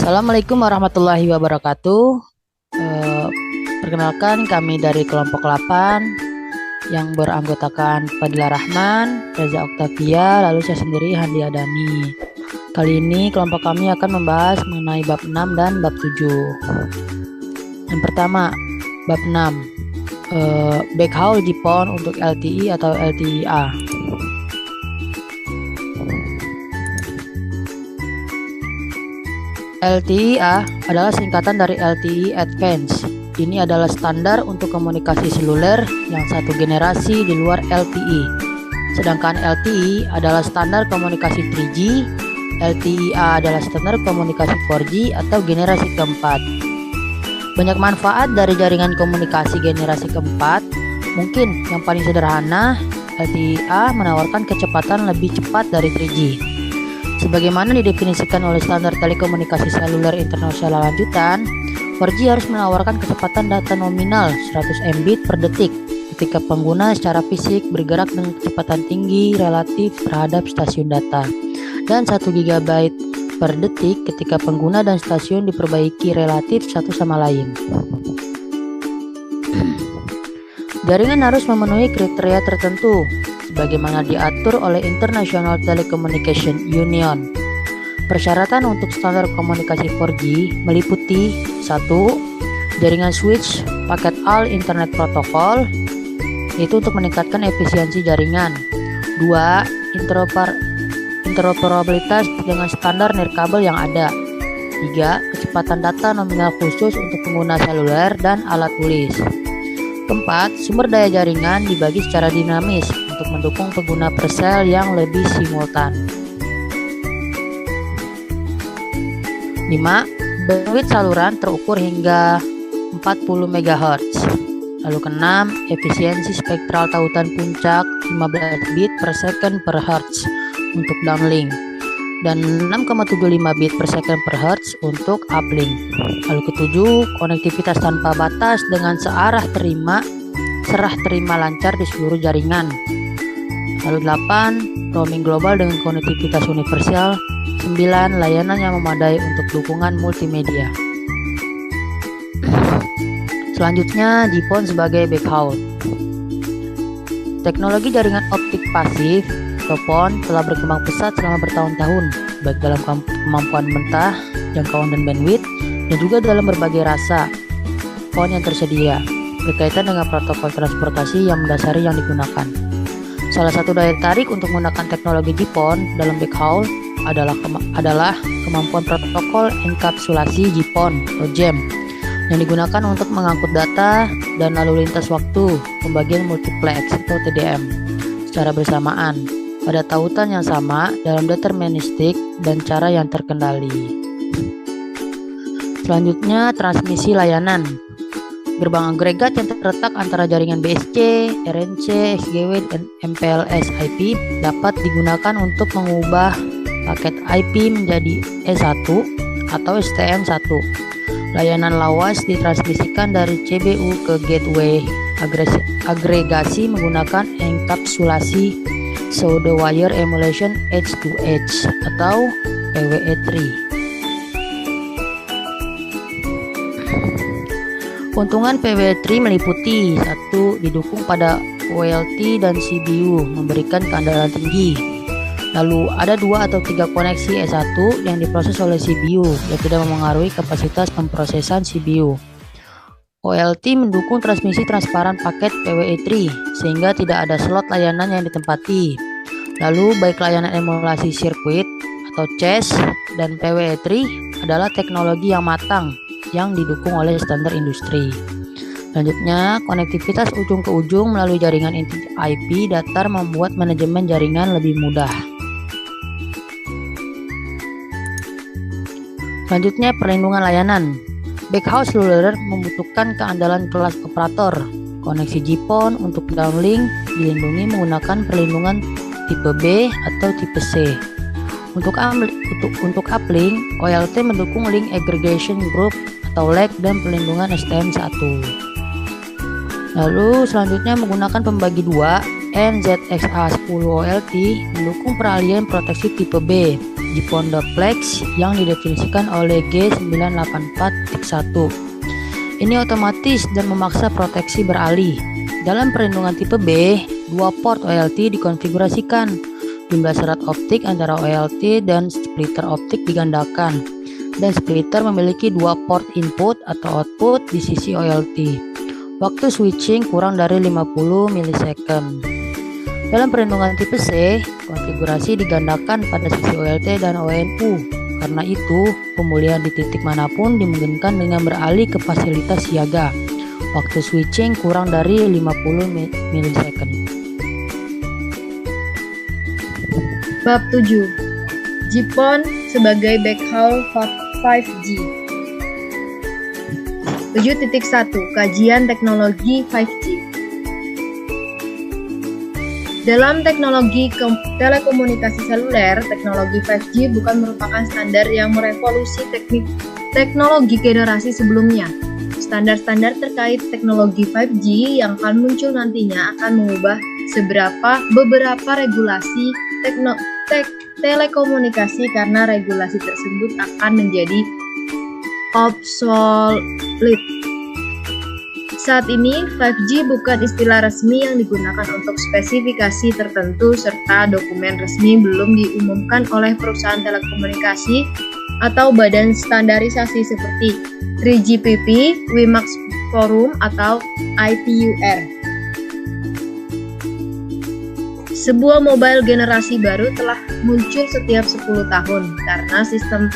Assalamualaikum warahmatullahi wabarakatuh. Eh, Perkenalkan kami dari kelompok 8 yang beranggotakan Fadila Rahman, Reza Oktavia, lalu saya sendiri Handi Adani. Kali ini kelompok kami akan membahas mengenai bab 6 dan bab 7. Yang pertama, bab 6. Backhaul JPON untuk LTE atau LTE-A. LTE-A adalah singkatan dari LTE Advanced. Ini adalah standar untuk komunikasi seluler yang satu generasi di luar LTE. Sedangkan LTE adalah standar komunikasi 3G, LTE-A adalah standar komunikasi 4G atau generasi keempat. Banyak manfaat dari jaringan komunikasi generasi keempat. Mungkin yang paling sederhana, LTE-A menawarkan kecepatan lebih cepat dari 3G. Sebagaimana didefinisikan oleh standar telekomunikasi seluler internasional lanjutan, 4G harus menawarkan kecepatan data nominal 100 Mbit per detik ketika pengguna secara fisik bergerak dengan kecepatan tinggi relatif terhadap stasiun data, dan 1 GB per detik ketika pengguna dan stasiun diperbaiki relatif satu sama lain. Jaringan harus memenuhi kriteria tertentu sebagaimana diatur oleh International Telecommunication Union. Persyaratan untuk standar komunikasi 4G meliputi 1. Jaringan switch paket all internet protocol, itu untuk meningkatkan efisiensi jaringan. 2. Interoperabilitas dengan standar nirkabel yang ada. 3. Kecepatan data nominal khusus untuk pengguna seluler dan alat tulis. 4. Sumber daya jaringan dibagi secara dinamis untuk mendukung pengguna persel yang lebih simultan. 5. Bandwidth saluran terukur hingga 40 MHz. Lalu ke-6, efisiensi spektral tautan puncak 15 bit per second per hertz untuk downlink dan 6,75 bit per second per hertz untuk uplink. Lalu ke-7, konektivitas tanpa batas dengan serah terima lancar di seluruh jaringan. Lalu 8, roaming global dengan konektivitas universal. 9, layanan yang memadai untuk dukungan multimedia. Selanjutnya, JPON sebagai backhaul. Teknologi jaringan optik pasif atau PON telah berkembang pesat selama bertahun-tahun, baik dalam kemampuan mentah, jangkauan dan bandwidth, dan juga dalam berbagai rasa PON yang tersedia, berkaitan dengan protokol transportasi yang mendasari yang digunakan. Salah satu daya tarik untuk menggunakan teknologi JPON dalam backhaul adalah kemampuan protokol enkapsulasi JPON atau JEM yang digunakan untuk mengangkut data dan lalu lintas waktu pembagian multiplex atau TDM secara bersamaan pada tautan yang sama dalam deterministik dan cara yang terkendali. Selanjutnya, transmisi layanan. Gerbang agregat yang terletak antara jaringan BSC, RNC, XGW, dan MPLS IP dapat digunakan untuk mengubah paket IP menjadi E1 atau STM1. Layanan lawas ditransmisikan dari CBU ke gateway agregasi menggunakan enkapsulasi pseudo wire emulation edge to edge atau PWE3. Keuntungan PWE3 meliputi 1. Didukung pada OLT dan CBU memberikan keandalan tinggi. Lalu ada 2 atau 3 koneksi E1 yang diproses oleh CBU yang tidak memengaruhi kapasitas pemrosesan CBU. OLT mendukung transmisi transparan paket PWE3 sehingga tidak ada slot layanan yang ditempati. Lalu baik layanan emulasi sirkuit atau CES dan PWE3 adalah teknologi yang matang yang didukung oleh standar industri. Selanjutnya, konektivitas ujung ke ujung melalui jaringan inti IP datar membuat manajemen jaringan lebih mudah. Selanjutnya, perlindungan layanan. Backhaul seluler membutuhkan keandalan kelas operator. Koneksi JPON untuk downlink dilindungi menggunakan perlindungan tipe B atau tipe C. Untuk uplink, OLT mendukung link aggregation group atau LAG dan perlindungan STM1. Lalu selanjutnya menggunakan pembagi 2 NZXA10 OLT mendukung peralihan proteksi tipe B GPON duplex yang didefinisikan oleh G984.1. Ini otomatis dan memaksa proteksi beralih. Dalam perlindungan tipe B, 2 port OLT dikonfigurasikan. Jumlah serat optik antara OLT dan splitter optik digandakan. Dan splitter memiliki 2 port input atau output di sisi OLT. Waktu switching kurang dari 50 millisecond. Dalam perlindungan tipe C, konfigurasi digandakan pada sisi OLT dan ONU. Karena itu, pemulihan di titik manapun dimungkinkan dengan beralih ke fasilitas siaga. Waktu switching kurang dari 50 millisecond. Bab 7. GPON sebagai backhaul 5G. 7.1 Kajian teknologi 5G. Dalam teknologi telekomunikasi seluler, teknologi 5G bukan merupakan standar yang merevolusi teknologi generasi sebelumnya. Standar-standar terkait teknologi 5G yang akan muncul nantinya akan mengubah beberapa regulasi telekomunikasi karena regulasi tersebut akan menjadi obsolete. Saat ini, 5G bukan istilah resmi yang digunakan untuk spesifikasi tertentu serta dokumen resmi belum diumumkan oleh perusahaan telekomunikasi atau badan standarisasi seperti 3GPP, WiMAX Forum, atau ITUR. Sebuah mobile generasi baru telah muncul setiap 10 tahun karena sistem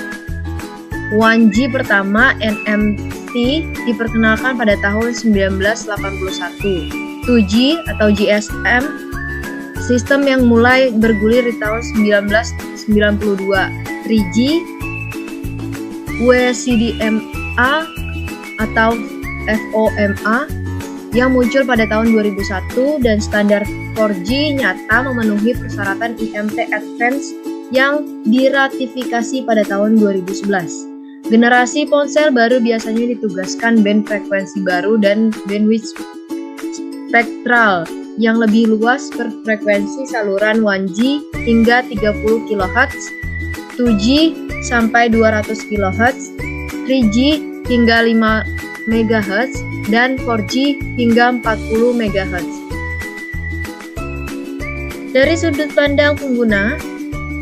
1G pertama NMT diperkenalkan pada tahun 1981. 2G atau GSM, sistem yang mulai bergulir di tahun 1992. 3G, WCDMA atau FOMA yang muncul pada tahun 2001, dan standar 4G nyata memenuhi persyaratan IMT Advance yang diratifikasi pada tahun 2011. Generasi ponsel baru biasanya ditugaskan band frekuensi baru dan bandwidth spektral yang lebih luas per frekuensi saluran 1G hingga 30 kHz, 2G sampai 200 kHz, 3G hingga 5 MHz, dan 4G hingga 40 MHz. Dari sudut pandang pengguna,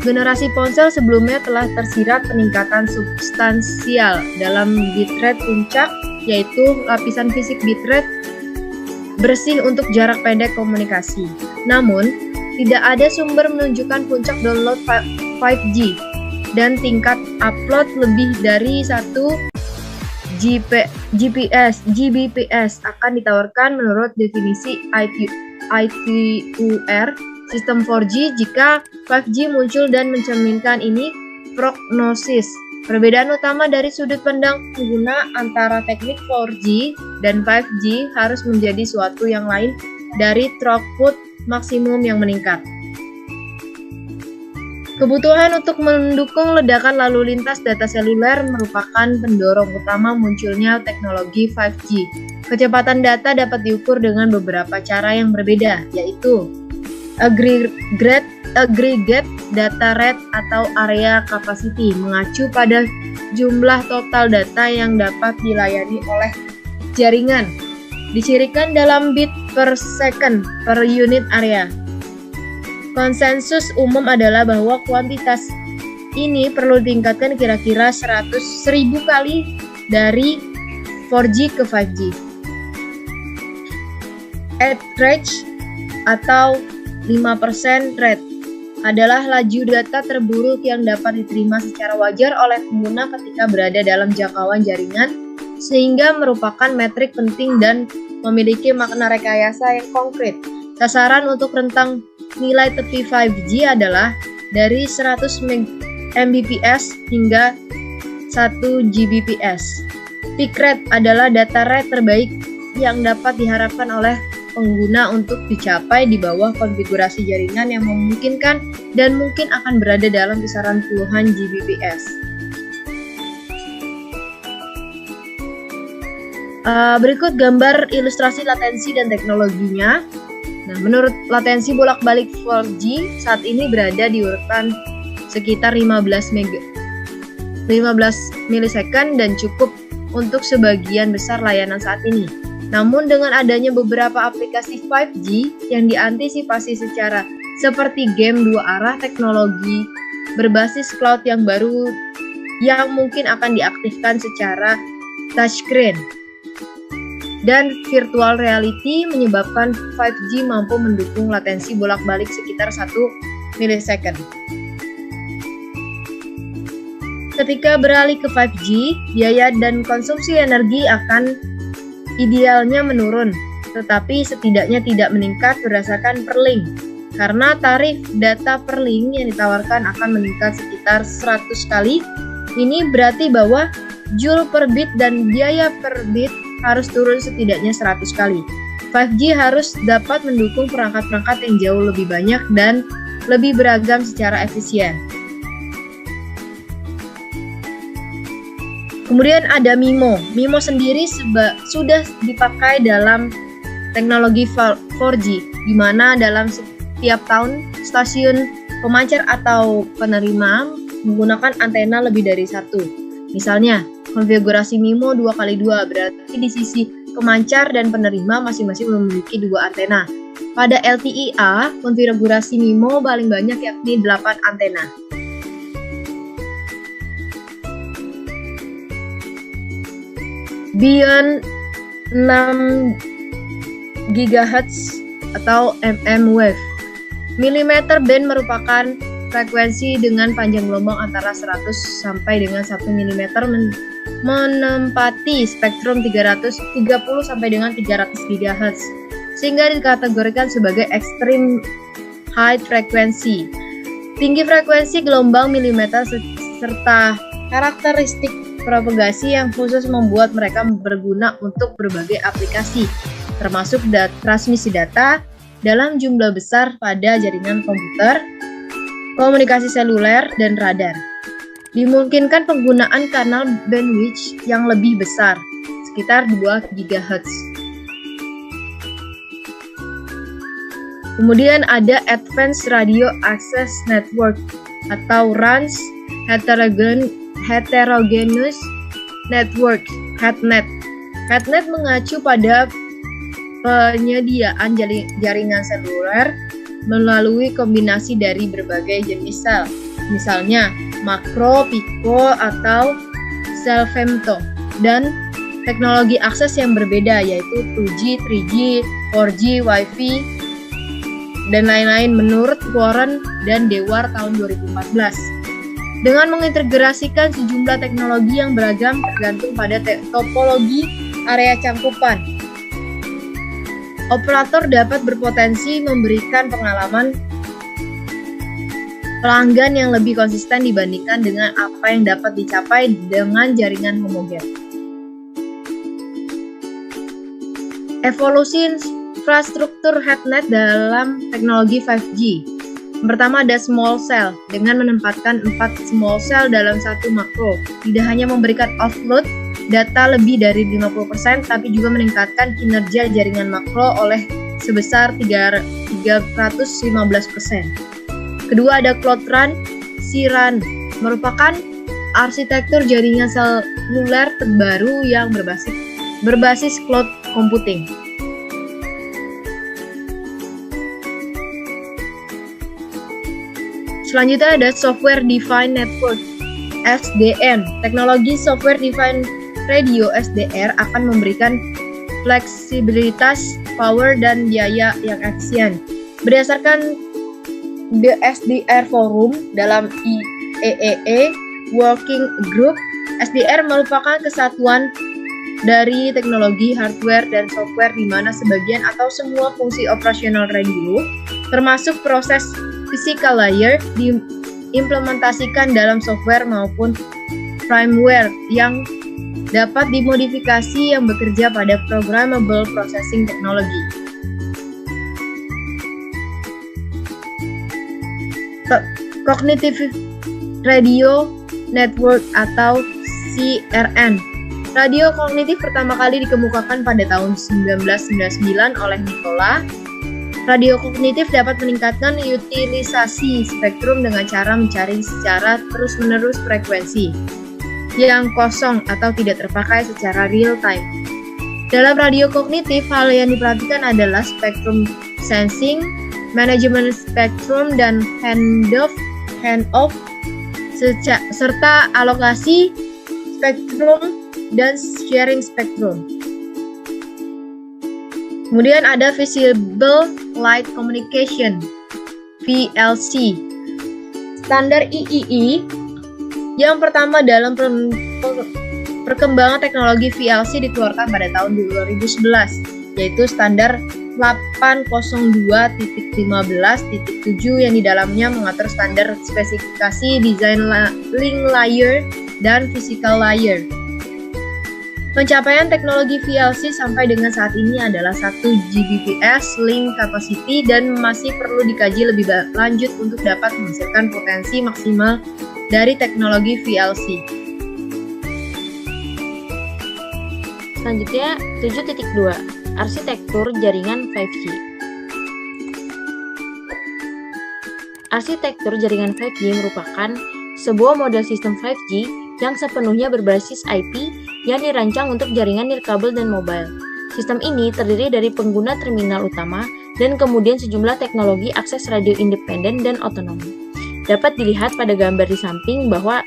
generasi ponsel sebelumnya telah tersirat peningkatan substansial dalam bitrate puncak, yaitu lapisan fisik bitrate bersih untuk jarak pendek komunikasi. Namun, tidak ada sumber menunjukkan puncak download 5G dan tingkat upload lebih dari 1 Gbps akan ditawarkan menurut definisi ITUR sistem 4G jika 5G muncul dan mencerminkan ini prognosis. Perbedaan utama dari sudut pandang pengguna antara teknik 4G dan 5G harus menjadi suatu yang lain dari throughput maksimum yang meningkat. Kebutuhan untuk mendukung ledakan lalu lintas data seluler merupakan pendorong utama munculnya teknologi 5G. Kecepatan data dapat diukur dengan beberapa cara yang berbeda, yaitu aggregate data rate atau area capacity, mengacu pada jumlah total data yang dapat dilayani oleh jaringan, dicirikan dalam bit per second per unit area. Konsensus umum adalah bahwa kuantitas ini perlu ditingkatkan kira-kira 100.000 kali dari 4G ke 5G. Average atau 5% rate adalah laju data terburuk yang dapat diterima secara wajar oleh pengguna ketika berada dalam jangkauan jaringan, sehingga merupakan metrik penting dan memiliki makna rekayasa yang konkret. Sasaran untuk rentang nilai tepi 5G adalah dari 100 Mbps hingga 1 Gbps. Peak rate adalah data rate terbaik yang dapat diharapkan oleh pengguna untuk dicapai di bawah konfigurasi jaringan yang memungkinkan dan mungkin akan berada dalam kisaran puluhan Gbps. Berikut gambar ilustrasi latensi dan teknologinya. Nah, menurut latensi bolak-balik 4G saat ini berada di urutan sekitar 15 milisecond dan cukup untuk sebagian besar layanan saat ini. Namun dengan adanya beberapa aplikasi 5G yang diantisipasi seperti game dua arah, teknologi berbasis cloud yang baru yang mungkin akan diaktifkan secara touchscreen, dan virtual reality menyebabkan 5G mampu mendukung latensi bolak-balik sekitar 1 milisecond. Ketika beralih ke 5G, biaya dan konsumsi energi akan idealnya menurun, tetapi setidaknya tidak meningkat berdasarkan per link. Karena tarif data per link yang ditawarkan akan meningkat sekitar 100 kali, ini berarti bahwa joule per bit dan biaya per bit harus turun setidaknya 100 kali. 5G harus dapat mendukung perangkat-perangkat yang jauh lebih banyak dan lebih beragam secara efisien. Kemudian ada MIMO. MIMO sendiri sudah dipakai dalam teknologi 4G, di mana dalam setiap tahun stasiun pemancar atau penerima menggunakan antena lebih dari satu. Misalnya, konfigurasi MIMO 2x2 berarti di sisi pemancar dan penerima masing-masing memiliki 2 antena. Pada LTE A, konfigurasi MIMO paling banyak yakni 8 antena. Beyond 6 GHz atau MM wave. Millimeter band merupakan frekuensi dengan panjang gelombang antara 100 sampai dengan 1 mm menempati spektrum 330 sampai dengan 300 GHz, sehingga dikategorikan sebagai extreme high frequency. Tinggi frekuensi gelombang milimeter serta karakteristik propagasi yang khusus membuat mereka berguna untuk berbagai aplikasi, termasuk transmisi data dalam jumlah besar pada jaringan komputer, komunikasi seluler, dan radar. Dimungkinkan penggunaan kanal bandwidth yang lebih besar, sekitar 2 GHz. Kemudian ada Advanced Radio Access Network atau RANS, Heterogeneous Network, HETNET. HETNET mengacu pada penyediaan jaringan seluler melalui kombinasi dari berbagai jenis sel, misalnya makro, pico, atau sel femto, dan teknologi akses yang berbeda yaitu 2G, 3G, 4G, Wi-Fi, dan lain-lain menurut Warren dan Dewar tahun 2014. Dengan mengintegrasikan sejumlah teknologi yang beragam tergantung pada topologi area cangkupan, operator dapat berpotensi memberikan pengalaman pelanggan yang lebih konsisten dibandingkan dengan apa yang dapat dicapai dengan jaringan homogen. Evolusi infrastruktur HETNET dalam teknologi 5G. Pertama ada small cell, dengan menempatkan 4 small cell dalam satu makro. Tidak hanya memberikan offload data lebih dari 50%, tapi juga meningkatkan kinerja jaringan makro oleh sebesar 315%. Kedua ada Cloud RAN. C-RAN merupakan arsitektur jaringan seluler terbaru yang berbasis cloud computing. Selanjutnya ada Software Defined Network, SDN. Teknologi Software Defined Radio SDR akan memberikan fleksibilitas, power, dan biaya yang efisien. Berdasarkan The SDR Forum dalam IEEE Working Group, SDR merupakan kesatuan dari teknologi hardware dan software di mana sebagian atau semua fungsi operasional radio, termasuk proses physical layer, diimplementasikan dalam software maupun firmware yang dapat dimodifikasi yang bekerja pada programmable processing technology. Cognitive Radio Network atau CRN. Radio kognitif pertama kali dikemukakan pada tahun 1999 oleh Nikola Radio kognitif dapat meningkatkan utilisasi spektrum dengan cara mencari secara terus-menerus frekuensi yang kosong atau tidak terpakai secara real time. Dalam radio kognitif, hal yang diperhatikan adalah spektrum sensing, manajemen spektrum, dan handoff, serta alokasi spektrum dan sharing spektrum. Kemudian ada Visible Light Communication, VLC. Standar IEEE yang pertama dalam perkembangan teknologi VLC dikeluarkan pada tahun 2011, yaitu standar 802.15.7 yang di dalamnya mengatur standar spesifikasi desain link layer dan physical layer. Pencapaian teknologi VLC sampai dengan saat ini adalah 1 Gbps link capacity dan masih perlu dikaji lebih lanjut untuk dapat menghasilkan potensi maksimal dari teknologi VLC. Selanjutnya 7.2 Arsitektur jaringan 5G. Arsitektur jaringan 5G merupakan sebuah model sistem 5G yang sepenuhnya berbasis IP yang dirancang untuk jaringan nirkabel dan mobile. Sistem ini terdiri dari pengguna terminal utama dan kemudian sejumlah teknologi akses radio independen dan otonomi. Dapat dilihat pada gambar di samping bahwa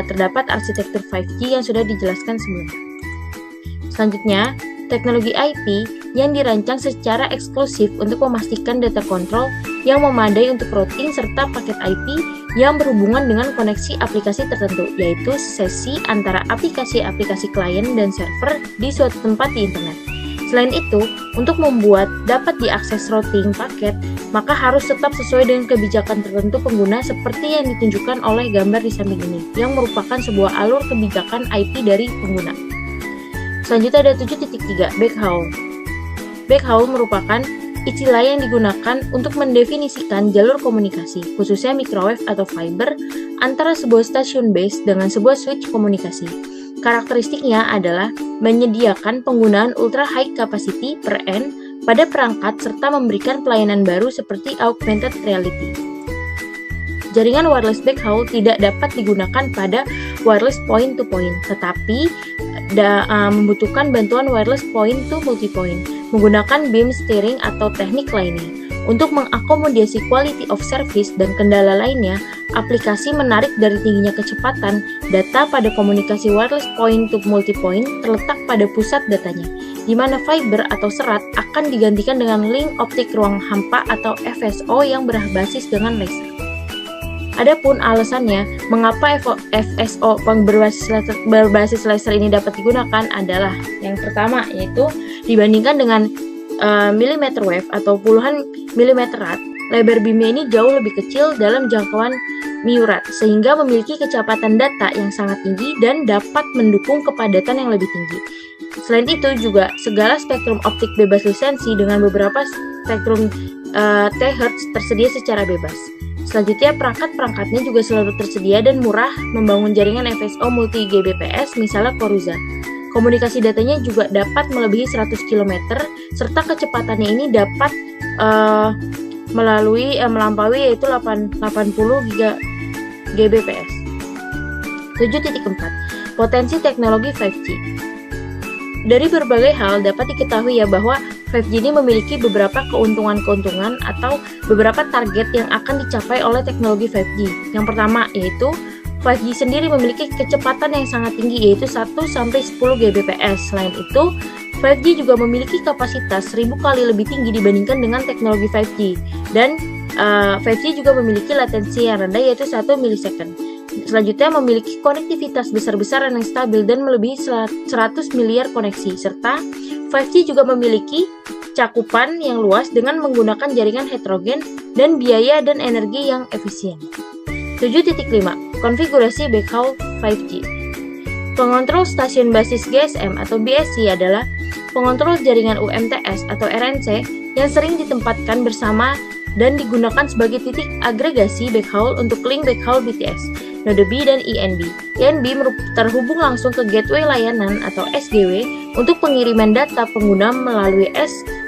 terdapat arsitektur 5G yang sudah dijelaskan sebelumnya. Selanjutnya, teknologi IP yang dirancang secara eksklusif untuk memastikan data kontrol yang memadai untuk routing serta paket IP yang berhubungan dengan koneksi aplikasi tertentu, yaitu sesi antara aplikasi-aplikasi klien dan server di suatu tempat di internet. Selain itu, untuk membuat dapat diakses routing paket, maka harus tetap sesuai dengan kebijakan tertentu pengguna seperti yang ditunjukkan oleh gambar di samping ini, yang merupakan sebuah alur kebijakan IP dari pengguna. Selanjutnya ada 7.3 Backhaul. Backhaul merupakan istilah yang digunakan untuk mendefinisikan jalur komunikasi, khususnya microwave atau fiber, antara sebuah stasiun base dengan sebuah switch komunikasi. Karakteristiknya adalah menyediakan penggunaan ultra high capacity per N pada perangkat serta memberikan pelayanan baru seperti augmented reality. Jaringan wireless backhaul tidak dapat digunakan pada wireless point-to-point, tetapi membutuhkan bantuan wireless point-to-multipoint menggunakan beam steering atau teknik lainnya. Untuk mengakomodasi quality of service dan kendala lainnya, aplikasi menarik dari tingginya kecepatan data pada komunikasi wireless point-to-multipoint terletak pada pusat datanya, di mana fiber atau serat akan digantikan dengan link optik ruang hampa atau FSO yang berbasis dengan laser. Adapun alasannya mengapa FSO berbasis laser ini dapat digunakan adalah yang pertama, yaitu dibandingkan dengan millimeter wave atau puluhan milimeterat, lebar beamnya ini jauh lebih kecil dalam jangkauan miurat sehingga memiliki kecepatan data yang sangat tinggi dan dapat mendukung kepadatan yang lebih tinggi. Selain itu juga segala spektrum optik bebas lisensi dengan beberapa spektrum THz tersedia secara bebas. Selanjutnya, perangkat-perangkatnya juga selalu tersedia dan murah membangun jaringan FSO multi Gbps, misalnya Coruza. Komunikasi datanya juga dapat melebihi 100 km, serta kecepatannya ini dapat melampaui yaitu 80 Gbps. 7.4 Potensi teknologi 5G. Dari berbagai hal dapat diketahui ya bahwa 5G ini memiliki beberapa keuntungan-keuntungan atau beberapa target yang akan dicapai oleh teknologi 5G. Yang pertama yaitu 5G sendiri memiliki kecepatan yang sangat tinggi yaitu 1-10 Gbps. Selain itu, 5G juga memiliki kapasitas 1000 kali lebih tinggi dibandingkan dengan teknologi 5G. Dan 5G juga memiliki latensi yang rendah yaitu 1 milisecond. Selanjutnya memiliki konektivitas besar-besaran yang stabil dan melebihi 100 miliar koneksi, serta 5G juga memiliki cakupan yang luas dengan menggunakan jaringan heterogen dan biaya dan energi yang efisien. 7.5 Konfigurasi backhaul 5G. Pengontrol stasiun basis GSM atau BSC adalah pengontrol jaringan UMTS atau RNC yang sering ditempatkan bersama dan digunakan sebagai titik agregasi backhaul untuk link backhaul BTS, node B dan INB. INB terhubung langsung ke gateway layanan atau SGW untuk pengiriman data pengguna melalui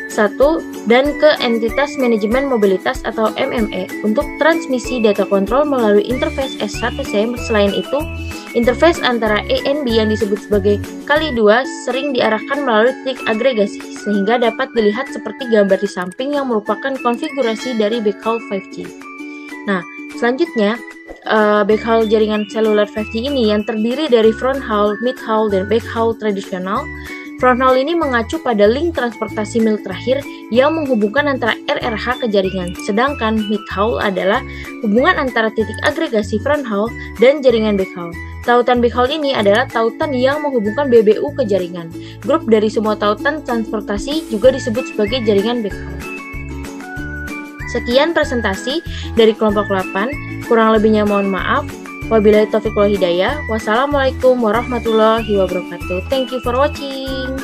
satu, dan ke entitas manajemen mobilitas atau MME untuk transmisi data kontrol melalui interface S1C. Selain itu, interface antara A dan B yang disebut sebagai kali 2 sering diarahkan melalui titik agregasi sehingga dapat dilihat seperti gambar di samping yang merupakan konfigurasi dari backhaul 5G. Nah, selanjutnya backhaul jaringan seluler 5G ini yang terdiri dari fronthaul, midhaul, dan backhaul tradisional. Fronthaul ini mengacu pada link transportasi mil terakhir yang menghubungkan antara RRH ke jaringan, sedangkan midhaul adalah hubungan antara titik agregasi fronthaul dan jaringan backhaul. Tautan backhaul ini adalah tautan yang menghubungkan BBU ke jaringan. Grup dari semua tautan transportasi juga disebut sebagai jaringan backhaul. Sekian presentasi dari kelompok 8, kurang lebihnya mohon maaf. Wabillahi taufiq wal hidayah. Wassalamualaikum warahmatullahi wabarakatuh. Thank you for watching.